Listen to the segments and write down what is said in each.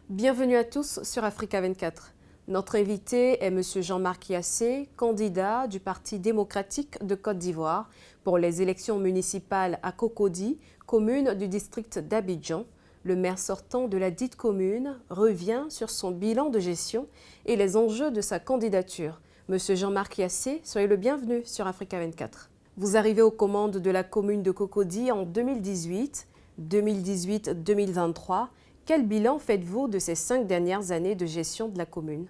Bienvenue à tous sur Africa 24. Notre invité est M. Jean-Marc Yassé, candidat du Parti démocratique de Côte d'Ivoire pour les élections municipales à Cocody, commune du district d'Abidjan. Le maire sortant de la dite commune revient sur son bilan de gestion et les enjeux de sa candidature. M. Jean-Marc Yassé, soyez le bienvenu sur Africa 24. Vous arrivez aux commandes de la commune de Cocody en 2018, 2018-2023. Quel bilan faites-vous de ces 5 dernières années de gestion de la commune?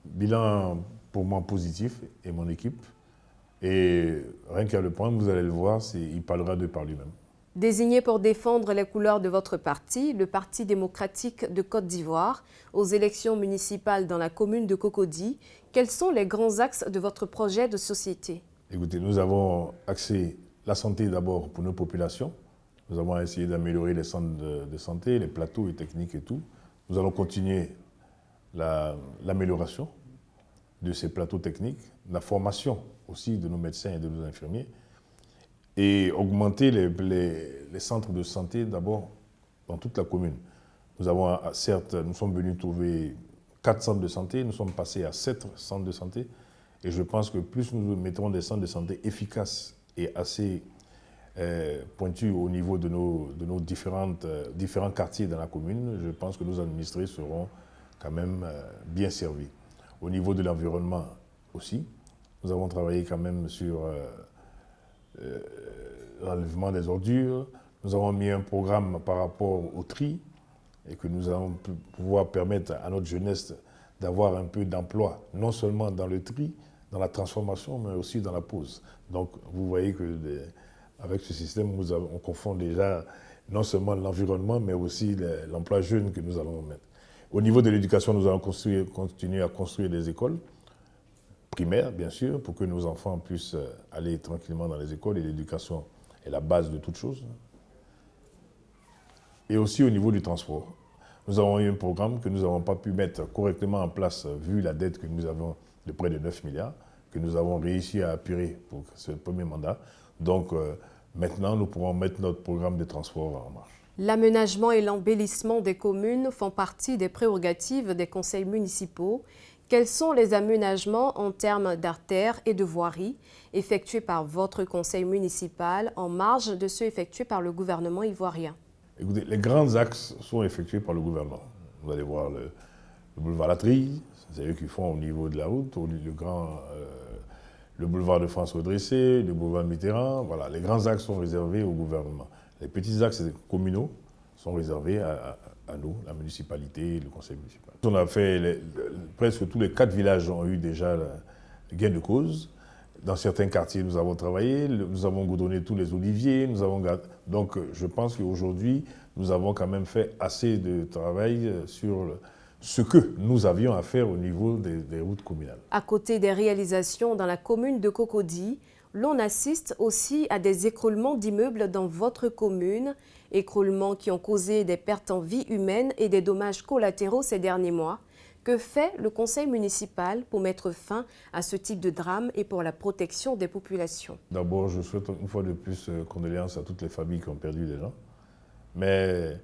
Bilan pour moi positif et mon équipe. Et rien qu'à le prendre, vous allez le voir, il parlera de par lui-même. Désigné pour défendre les couleurs de votre parti, le Parti démocratique de Côte d'Ivoire, aux élections municipales dans la commune de Cocody, quels sont les grands axes de votre projet de société? Écoutez, nous avons axé la santé d'abord pour nos populations. Nous avons essayé d'améliorer les centres de santé, les plateaux et techniques et tout. Nous allons continuer l'amélioration de ces plateaux techniques, la formation aussi de nos médecins et de nos infirmiers, et augmenter les centres de santé d'abord dans toute la commune. Nous avons, certes, nous sommes venus trouver 4 centres de santé, nous sommes passés à 7 centres de santé, et je pense que plus nous mettrons des centres de santé efficaces et assez pointus au niveau de nos différents quartiers dans la commune, je pense que nos administrés seront quand même bien servis. Au niveau de l'environnement aussi, nous avons travaillé quand même sur l'enlèvement des ordures. Nous avons mis un programme par rapport au tri et que nous allons pouvoir permettre à notre jeunesse d'avoir un peu d'emploi, non seulement dans le tri, dans la transformation, mais aussi dans la pose. Donc, vous voyez que avec ce système, on confond déjà non seulement l'environnement, mais aussi l'emploi jeune que nous allons mettre. Au niveau de l'éducation, nous allons continuer à construire des écoles primaires, bien sûr, pour que nos enfants puissent aller tranquillement dans les écoles, et l'éducation est la base de toute chose. Et aussi au niveau du transport. Nous avons eu un programme que nous n'avons pas pu mettre correctement en place, vu la dette que nous avons de près de 9 milliards, que nous avons réussi à apurer pour ce premier mandat. Donc maintenant, nous pourrons mettre notre programme de transport en marche. L'aménagement et l'embellissement des communes font partie des prérogatives des conseils municipaux. Quels sont les aménagements en termes d'artères et de voiries effectués par votre conseil municipal en marge de ceux effectués par le gouvernement ivoirien? Écoutez, les grands axes sont effectués par le gouvernement. Vous allez voir le boulevard Latry, c'est eux qui font au niveau de la route, le boulevard de France redressé, le boulevard Mitterrand. Voilà, les grands axes sont réservés au gouvernement. Les petits axes communaux sont réservés à nous, la municipalité, le conseil municipal. On a fait, presque tous les 4 villages ont eu déjà gain de cause. Dans certains quartiers, nous avons travaillé, nous avons goudronné tous les oliviers, donc je pense qu'aujourd'hui, nous avons quand même fait assez de travail sur ce que nous avions à faire au niveau des routes communales. À côté des réalisations dans la commune de Cocody, l'on assiste aussi à des écroulements d'immeubles dans votre commune, écroulements qui ont causé des pertes en vie humaine et des dommages collatéraux ces derniers mois. Que fait le conseil municipal pour mettre fin à ce type de drame et pour la protection des populations? D'abord, je souhaite une fois de plus condoléances à toutes les familles qui ont perdu des gens. Mais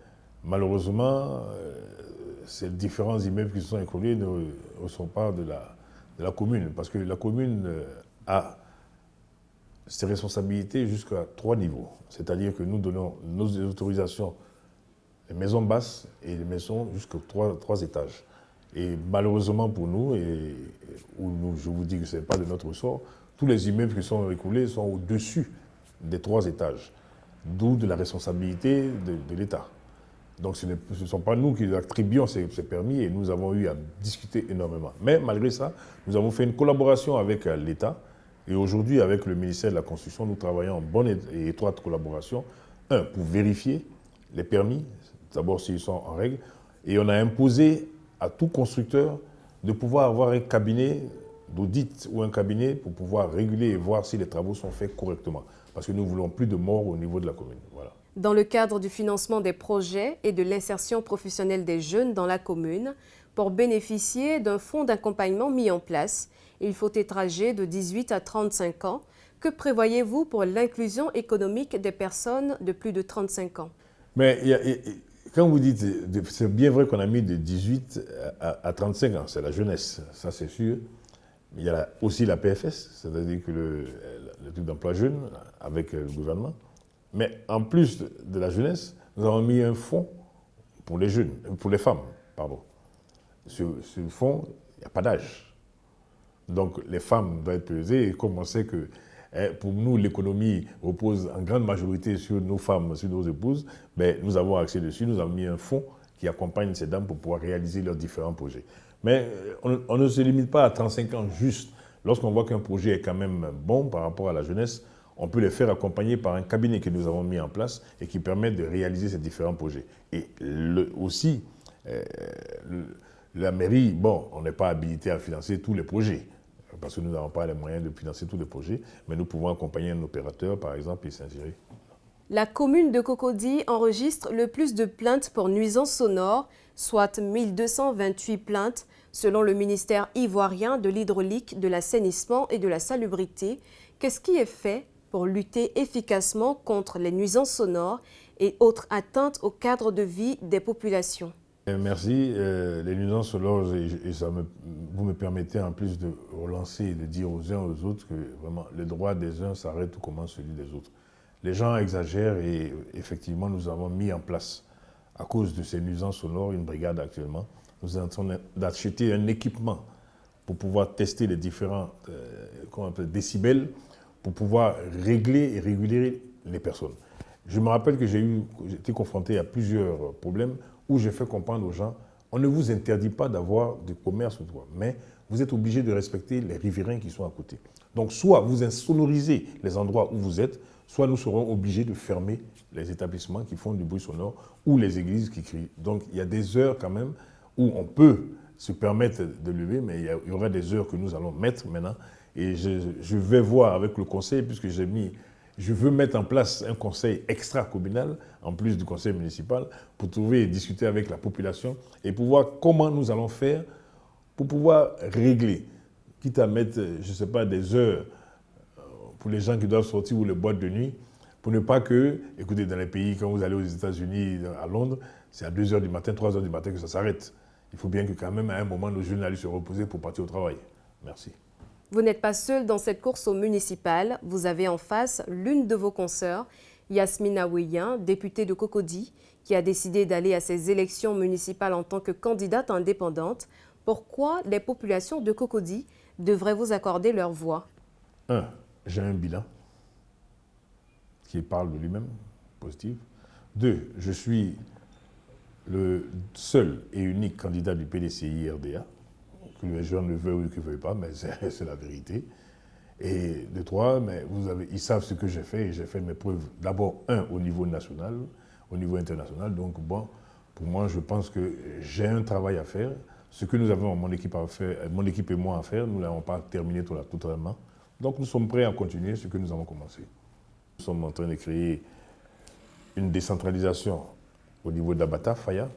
malheureusement, ces différents immeubles qui se sont écroulés ne sont pas de la commune. Parce que la commune a ses responsabilités jusqu'à 3 niveaux. C'est-à-dire que nous donnons nos autorisations, les maisons basses et les maisons jusqu'aux 3 étages. Et malheureusement pour nous, je vous dis que ce n'est pas de notre ressort, tous les immeubles qui sont écoulés sont au-dessus des 3 étages, d'où de la responsabilité de l'État. Donc ce ne sont pas nous qui attribuons ces permis et nous avons eu à discuter énormément. Mais malgré ça, nous avons fait une collaboration avec l'État et aujourd'hui avec le ministère de la Construction, nous travaillons en bonne et étroite collaboration, pour vérifier les permis, d'abord s'ils sont en règle, et on a imposé à tout constructeur de pouvoir avoir un cabinet d'audit ou un cabinet pour pouvoir réguler et voir si les travaux sont faits correctement. Parce que nous ne voulons plus de morts au niveau de la commune. Voilà. Dans le cadre du financement des projets et de l'insertion professionnelle des jeunes dans la commune, pour bénéficier d'un fonds d'accompagnement mis en place, il faut être âgé de 18 à 35 ans. Que prévoyez-vous pour l'inclusion économique des personnes de plus de 35 ans? Mais quand vous dites, c'est bien vrai qu'on a mis de 18 à 35 ans, c'est la jeunesse, ça c'est sûr. Il y a aussi la PFS, c'est-à-dire que le truc d'emploi jeune avec le gouvernement. Mais en plus de la jeunesse, nous avons mis un fonds pour les jeunes, pour les femmes, pardon. Sur ce fonds, il n'y a pas d'âge. Donc les femmes doivent être pesées, et comme on sait que pour nous, l'économie repose en grande majorité sur nos femmes, sur nos épouses, ben, nous avons accès dessus, nous avons mis un fonds qui accompagne ces dames pour pouvoir réaliser leurs différents projets. Mais on ne se limite pas à 35 ans juste. Lorsqu'on voit qu'un projet est quand même bon par rapport à la jeunesse, on peut les faire accompagner par un cabinet que nous avons mis en place et qui permet de réaliser ces différents projets. Et aussi, la mairie, bon, on n'est pas habilité à financer tous les projets, parce que nous n'avons pas les moyens de financer tous les projets, mais nous pouvons accompagner un opérateur, par exemple, et s'insérer. La commune de Cocody enregistre le plus de plaintes pour nuisances sonores, soit 1228 plaintes, selon le ministère ivoirien de l'hydraulique, de l'assainissement et de la salubrité. Qu'est-ce qui est fait pour lutter efficacement contre les nuisances sonores et autres atteintes au cadre de vie des populations? Merci. Les nuisances sonores, vous me permettez en plus de relancer et de dire aux uns aux autres que vraiment le droit des uns s'arrête tout commence celui des autres. Les gens exagèrent et effectivement nous avons mis en place, à cause de ces nuisances sonores, une brigade actuellement. Nous sommes en train d'acheter un équipement pour pouvoir tester les différents décibels, pour pouvoir régler et réguler les personnes. Je me rappelle que j'ai été confronté à plusieurs problèmes où j'ai fait comprendre aux gens, on ne vous interdit pas d'avoir du commerce ou quoi, mais vous êtes obligé de respecter les riverains qui sont à côté. Donc soit vous insonorisez les endroits où vous êtes, soit nous serons obligés de fermer les établissements qui font du bruit sonore ou les églises qui crient. Donc il y a des heures quand même où on peut se permettre de lever, mais il y aura des heures que nous allons mettre maintenant. Et je vais voir avec le conseil, puisque je veux mettre en place un conseil extra-communal, en plus du conseil municipal, pour trouver et discuter avec la population et pour voir comment nous allons faire pour pouvoir régler, quitte à mettre, je ne sais pas, des heures pour les gens qui doivent sortir ou les boîtes de nuit, pour ne pas que, écoutez, dans les pays, quand vous allez aux États-Unis, à Londres, c'est à 2 h du matin, 3 h du matin que ça s'arrête. Il faut bien que quand même, à un moment, nos jeunes aillent se reposer pour partir au travail. Merci. Vous n'êtes pas seul dans cette course au municipal. Vous avez en face l'une de vos consoeurs, Yasmina Ouiyan, députée de Cocody, qui a décidé d'aller à ces élections municipales en tant que candidate indépendante. Pourquoi les populations de Cocody devraient vous accorder leur voix? 1. J'ai un bilan qui parle de lui-même, positif. 2. Je suis le seul et unique candidat du PDCI-RDA, que les gens ne veulent ou ne veulent pas, mais c'est la vérité. Et de 3, mais ils savent ce que j'ai fait et j'ai fait mes preuves d'abord, au niveau national, au niveau international. Donc bon, pour moi, je pense que j'ai un travail à faire. Ce que nous avons, mon équipe et moi à faire, nous ne l'avons pas terminé totalement. Donc nous sommes prêts à continuer ce que nous avons commencé. Nous sommes en train de créer une décentralisation au niveau d'Abata, Faya,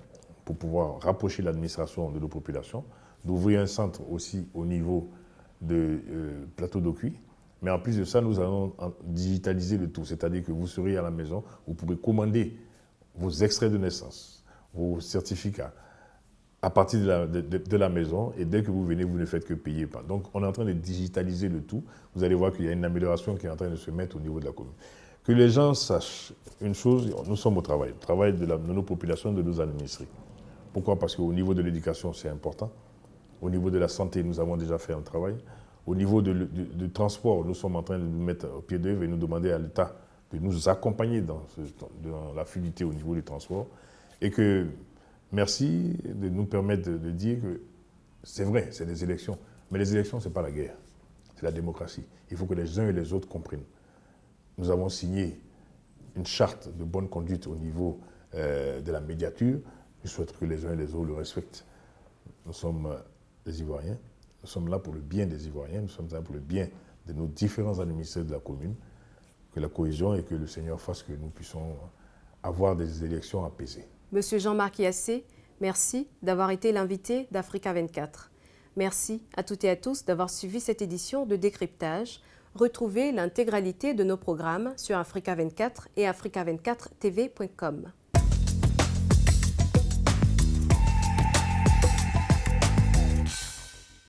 pour pouvoir rapprocher l'administration de nos populations, d'ouvrir un centre aussi au niveau de Plateau d'Ocuy. Mais en plus de ça, nous allons digitaliser le tout, c'est-à-dire que vous serez à la maison, vous pourrez commander vos extraits de naissance, vos certificats, à partir de la maison, et dès que vous venez, vous ne faites que payer. Donc, on est en train de digitaliser le tout. Vous allez voir qu'il y a une amélioration qui est en train de se mettre au niveau de la commune. Que les gens sachent une chose, nous sommes au travail de nos populations, de nos administrés. Pourquoi? Parce qu'au niveau de l'éducation, c'est important. Au niveau de la santé, nous avons déjà fait un travail. Au niveau du transport, nous sommes en train de nous mettre au pied d'œuvre et nous demander à l'État de nous accompagner dans la fluidité au niveau du transport. Et que merci de nous permettre de dire que c'est vrai, c'est des élections. Mais les élections, ce n'est pas la guerre, c'est la démocratie. Il faut que les uns et les autres comprennent. Nous avons signé une charte de bonne conduite au niveau de la médiature. Je souhaite que les uns et les autres le respectent. Nous sommes des Ivoiriens, nous sommes là pour le bien des Ivoiriens, nous sommes là pour le bien de nos différents administrés de la commune, que la cohésion et que le Seigneur fasse que nous puissions avoir des élections apaisées. Monsieur Jean-Marc Yassé, merci d'avoir été l'invité d'Africa 24. Merci à toutes et à tous d'avoir suivi cette édition de décryptage. Retrouvez l'intégralité de nos programmes sur Africa 24 et africa24tv.com.